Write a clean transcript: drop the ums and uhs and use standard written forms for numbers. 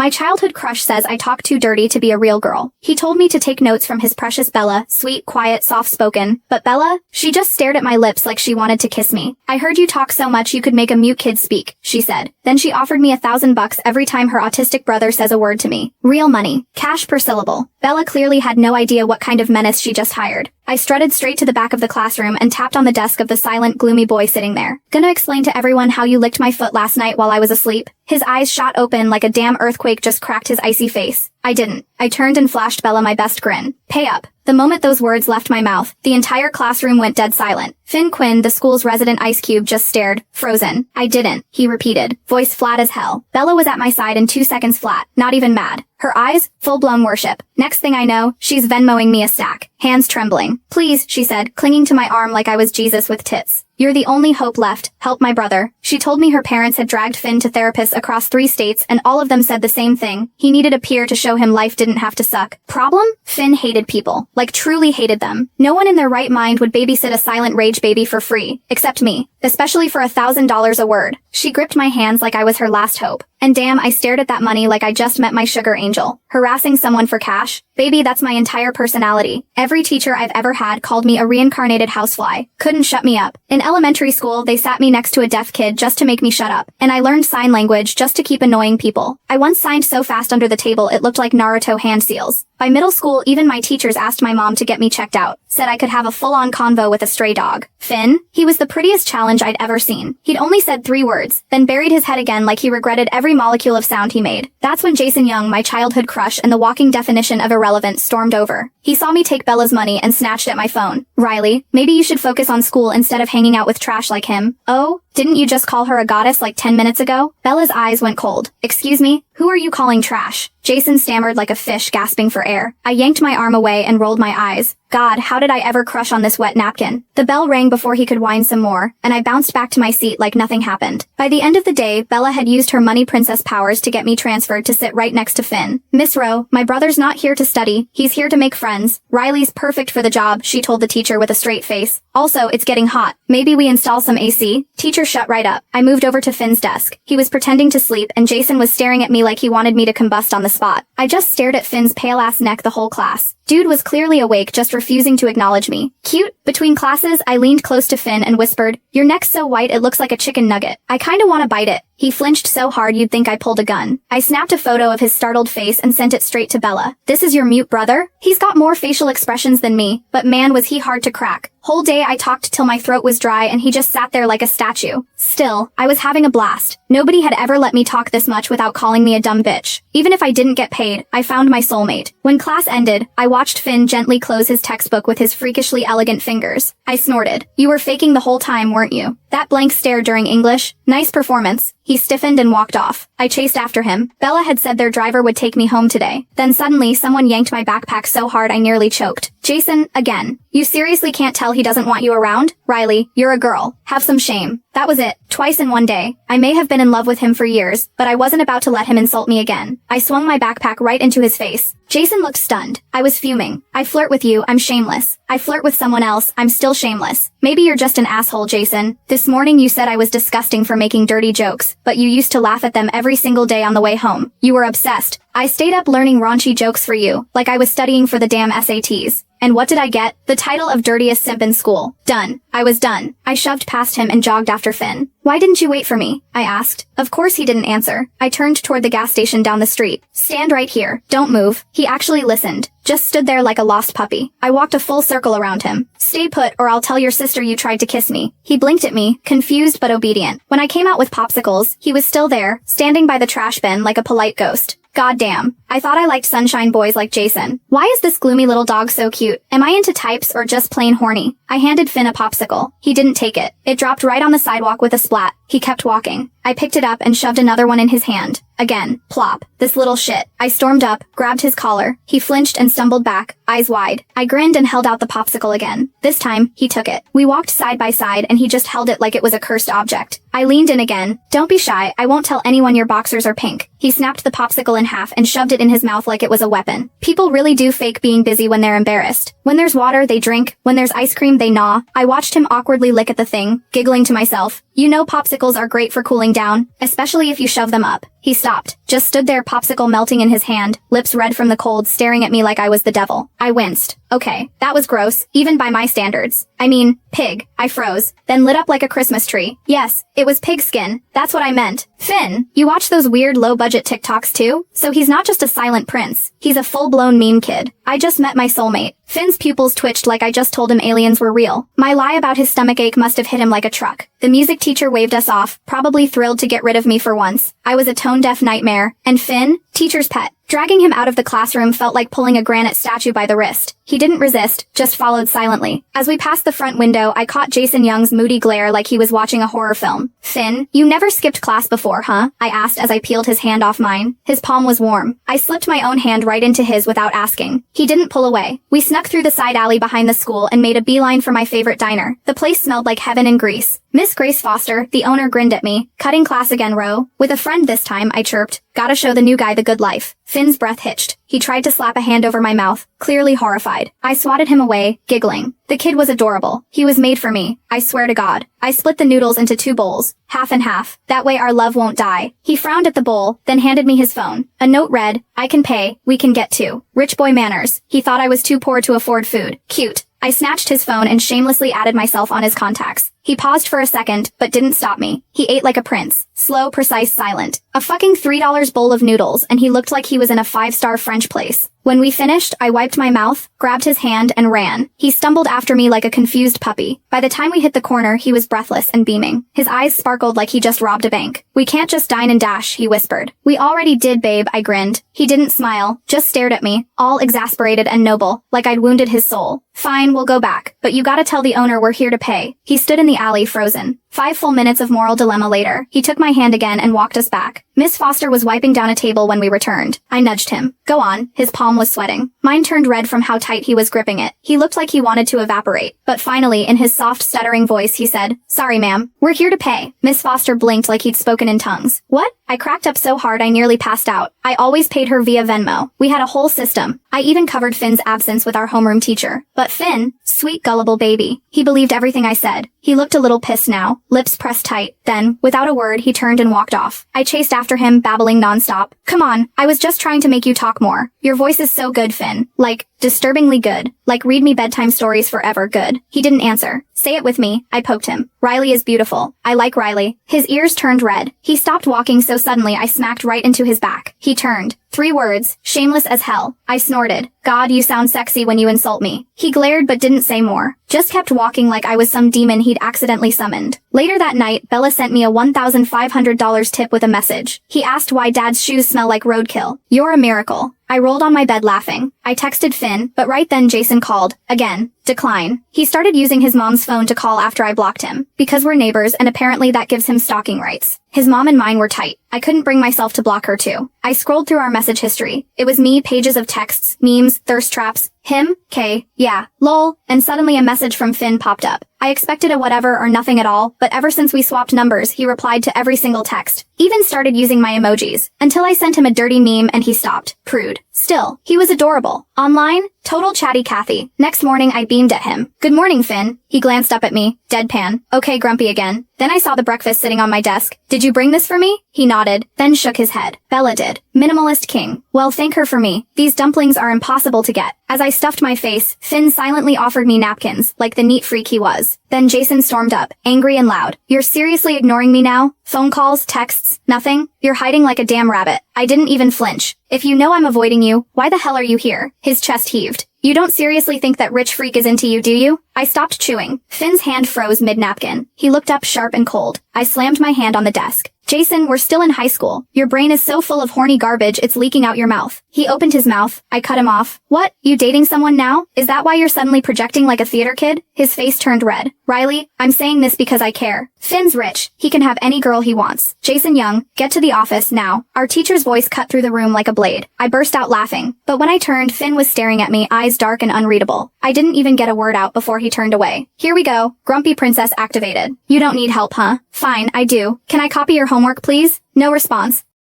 My childhood crush says I talk too dirty to be a real girl. He told me to take notes from his precious Bella, sweet, quiet, soft-spoken. But Bella? She just stared at my lips like she wanted to kiss me. I heard you talk so much you could make a mute kid speak, she said. Then she offered me $1,000 every time her autistic brother says a word to me. Real money. Cash per syllable. Bella clearly had no idea what kind of menace she just hired. I strutted straight to the back of the classroom and tapped on the desk of the silent, gloomy boy sitting there. Gonna explain to everyone how you licked my foot last night while I was asleep? His eyes shot open like a damn earthquake just cracked his icy face. I didn't. I turned and flashed Bella my best grin. Pay up. The moment those words left my mouth, the entire classroom went dead silent. Finn Quinn, the school's resident ice cube, just stared, frozen. I didn't, he repeated, voice flat as hell. Bella was at my side in 2 seconds flat, not even mad. Her eyes, full-blown worship. Next thing I know, she's Venmoing me a stack, hands trembling. Please, she said, clinging to my arm like I was Jesus with tits. You're the only hope left. Help my brother. She told me her parents had dragged Finn to therapists across 3 states and all of them said the same thing. He needed a peer to show him life didn't have to suck. Problem? Finn hated people. Like truly hated them. No one in their right mind would babysit a silent rage baby for free. Except me. Especially for $1,000 a word. She gripped my hands like I was her last hope. And damn, I stared at that money like I just met my sugar angel. Harassing someone for cash? Baby, that's my entire personality. Every teacher I've ever had called me a reincarnated housefly. Couldn't shut me up. In elementary school, they sat me next to a deaf kid just to make me shut up. And I learned sign language just to keep annoying people. I once signed so fast under the table it looked like Naruto hand seals. By middle school, even my teachers asked my mom to get me checked out. Said I could have a full-on convo with a stray dog. Finn? He was the prettiest challenge I'd ever seen. He'd only said 3 words, then buried his head again like he regretted every molecule of sound he made. That's when Jason Young, my childhood crush and the walking definition of irrelevant, stormed over. He saw me take Bella's money and snatched at my phone. Riley, maybe you should focus on school instead of hanging out with trash like him. Oh? Didn't you just call her a goddess like 10 minutes ago? Bella's eyes went cold. Excuse me? Who are you calling trash? Jason stammered like a fish gasping for air. I yanked my arm away and rolled my eyes. God, how did I ever crush on this wet napkin? The bell rang before he could whine some more, and I bounced back to my seat like nothing happened. By the end of the day, Bella had used her money princess powers to get me transferred to sit right next to Finn. Miss Rowe, my brother's not here to study. He's here to make friends. Riley's perfect for the job, she told the teacher with a straight face. Also, it's getting hot. Maybe we install some AC? Teacher shut right up. I moved over to Finn's desk. He was pretending to sleep, and Jason was staring at me like he wanted me to combust on the spot. I just stared at Finn's pale-ass neck the whole class. Dude was clearly awake, just refusing to acknowledge me. Cute? Between classes, I leaned close to Finn and whispered, "Your neck's so white it looks like a chicken nugget. I kinda wanna bite it." He flinched so hard you'd think I pulled a gun. I snapped a photo of his startled face and sent it straight to Bella. "This is your mute brother? He's got more facial expressions than me, but man was he hard to crack. Whole day I talked till my throat was dry and he just sat there like a statue. Still, I was having a blast. Nobody had ever let me talk this much without calling me a dumb bitch. Even if I didn't get paid, I found my soulmate. When class ended, I watched Finn gently close his textbook with his freakishly elegant fingers. I snorted. "You were faking the whole time, weren't you?" That blank stare during English, nice performance. He stiffened and walked off. I chased after him. Bella had said their driver would take me home today. Then suddenly, someone yanked my backpack so hard I nearly choked. Jason, again. You seriously can't tell he doesn't want you around? Riley, you're a girl. Have some shame. That was it. Twice in one day. I may have been in love with him for years, but I wasn't about to let him insult me again. I swung my backpack right into his face. Jason looked stunned. I was fuming. I flirt with you, I'm shameless. I flirt with someone else, I'm still shameless. Maybe you're just an asshole, Jason. This morning you said I was disgusting for making dirty jokes, but you used to laugh at them every single day on the way home. You were obsessed. I stayed up learning raunchy jokes for you, like I was studying for the damn SATs. And what did I get? The title of dirtiest simp in school. Done. I was done. I shoved past him and jogged after Finn. "Why didn't you wait for me?" I asked. Of course he didn't answer. I turned toward the gas station down the street. "Stand right here. Don't move." He actually listened. Just stood there like a lost puppy. I walked a full circle around him. "Stay put or I'll tell your sister you tried to kiss me." He blinked at me, confused but obedient. When I came out with popsicles, he was still there, standing by the trash bin like a polite ghost. Goddamn. I thought I liked sunshine boys like Jason. Why is this gloomy little dog so cute? Am I into types or just plain horny? I handed Finn a popsicle. He didn't take it. It dropped right on the sidewalk with a splat. He kept walking. I picked it up and shoved another one in his hand. Again, plop. This little shit. I stormed up, grabbed his collar. He flinched and stumbled back, eyes wide. I grinned and held out the popsicle again. This time, he took it. We walked side by side and he just held it like it was a cursed object. I leaned in again. "Don't be shy, I won't tell anyone your boxers are pink." He snapped the popsicle in half and shoved it in his mouth like it was a weapon. People really do fake being busy when they're embarrassed. When there's water, they drink. When there's ice cream, they gnaw. I watched him awkwardly lick at the thing, giggling to myself. You know popsicles are great for cooling down, especially if you shove them up. He stopped, just stood there, popsicle melting in his hand, lips red from the cold, staring at me like I was the devil. I winced. Okay, that was gross, even by my standards. I mean, pig. I froze, then lit up like a Christmas tree. Yes, it was pig skin. That's what I meant. Finn, you watch those weird low-budget TikToks too? So he's not just a silent prince. He's a full-blown meme kid. I just met my soulmate. Finn's pupils twitched like I just told him aliens were real. My lie about his stomachache must have hit him like a truck. The music teacher waved us off, probably thrilled to get rid of me for once. I was a tone-deaf nightmare. And Finn, teacher's pet. Dragging him out of the classroom felt like pulling a granite statue by the wrist. He didn't resist, just followed silently. As we passed the front window, I caught Jason Young's moody glare like he was watching a horror film. Finn, you never skipped class before, huh? I asked as I peeled his hand off mine. His palm was warm. I slipped my own hand right into his without asking. He didn't pull away. We snuck through the side alley behind the school and made a beeline for my favorite diner. The place smelled like heaven and grease. Miss Grace Foster, the owner, grinned at me. Cutting class again, Ro. With a friend this time, I chirped. Gotta show the new guy the good life. Finn's breath hitched. He tried to slap a hand over my mouth, clearly horrified. I swatted him away, giggling. The kid was adorable. He was made for me. I swear to God. I split the noodles into 2 bowls, half and half. That way our love won't die. He frowned at the bowl, then handed me his phone. A note read, I can pay, we can get to. Rich boy manners. He thought I was too poor to afford food. Cute. I snatched his phone and shamelessly added myself on his contacts. He paused for a second, but didn't stop me. He ate like a prince. Slow, precise, silent. A fucking $3 bowl of noodles, and he looked like he was in a 5-star French place. When we finished, I wiped my mouth, grabbed his hand, and ran. He stumbled after me like a confused puppy. By the time we hit the corner, he was breathless and beaming. His eyes sparkled like he just robbed a bank. We can't just dine and dash, he whispered. We already did, babe, I grinned. He didn't smile, just stared at me, all exasperated and noble, like I'd wounded his soul. Fine, we'll go back, but you gotta tell the owner we're here to pay. He stood in the alley, frozen. 5 full minutes of moral dilemma later, he took my hand again and walked us back. Miss Foster was wiping down a table when we returned. I nudged him. Go on. His palm was sweating. Mine turned red from how tight he was gripping it. He looked like he wanted to evaporate. But finally, in his soft, stuttering voice, he said, Sorry, ma'am. We're here to pay. Miss Foster blinked like he'd spoken in tongues. What? I cracked up so hard I nearly passed out. I always paid her via Venmo. We had a whole system. I even covered Finn's absence with our homeroom teacher. But Finn, sweet gullible baby, he believed everything I said. He looked a little pissed now, lips pressed tight. Then, without a word, he turned and walked off. I chased after him, babbling nonstop. Come on, I was just trying to make you talk more. Your voice is so good, Finn. Like, disturbingly good. Like read me bedtime stories forever good. He didn't answer. Say it with me. I poked him. Riley is beautiful. I like Riley. His ears turned red. He stopped walking so suddenly I smacked right into his back. He turned. 3 words. Shameless as hell. I snorted. God, you sound sexy when you insult me. He glared but didn't say more. Just kept walking like I was some demon he'd accidentally summoned. Later that night, Bella sent me a $1,500 tip with a message. He asked why Dad's shoes smell like roadkill. You're a miracle. I rolled on my bed laughing. I texted Finn, but right then Jason called. Again. Decline. He started using his mom's phone to call after I blocked him. Because we're neighbors and apparently that gives him stalking rights. His mom and mine were tight. I couldn't bring myself to block her too. I scrolled through our message history. It was me, pages of texts, memes, thirst traps, him, K, yeah, lol, and suddenly a message from Finn popped up. I expected a whatever or nothing at all, but ever since we swapped numbers, he replied to every single text. Even started using my emojis. Until I sent him a dirty meme and he stopped. Prude. Still, he was adorable. Online? Total chatty Cathy. Next morning I beamed at him. Good morning, Finn. He glanced up at me. Deadpan. Okay, grumpy again. Then I saw the breakfast sitting on my desk. Did you bring this for me? He nodded, then shook his head. Bella did. Minimalist king. Well, thank her for me. These dumplings are impossible to get. As I stuffed my face, Finn silently offered me napkins, like the neat freak he was. Then Jason stormed up, angry and loud. You're seriously ignoring me now? Phone calls, texts, nothing? You're hiding like a damn rabbit. I didn't even flinch. If you know I'm avoiding you, why the hell are you here? His chest heaved. You don't seriously think that rich freak is into you, do you? I stopped chewing. Finn's hand froze mid-napkin. He looked up sharp and cold. I slammed my hand on the desk. Jason, we're still in high school. Your brain is so full of horny garbage it's leaking out your mouth. He opened his mouth. I cut him off. What? You dating someone now? Is that why you're suddenly projecting like a theater kid? His face turned red. Riley, I'm saying this because I care. Finn's rich. He can have any girl he wants. Jason Young, get to the office now. Our teacher's voice cut through the room like a blade. I burst out laughing. But when I turned, Finn was staring at me, eyes dark and unreadable. I didn't even get a word out before he turned away. Here we go. Grumpy princess activated. You don't need help, huh? Fine, I do. Can I copy your homework, please? No response.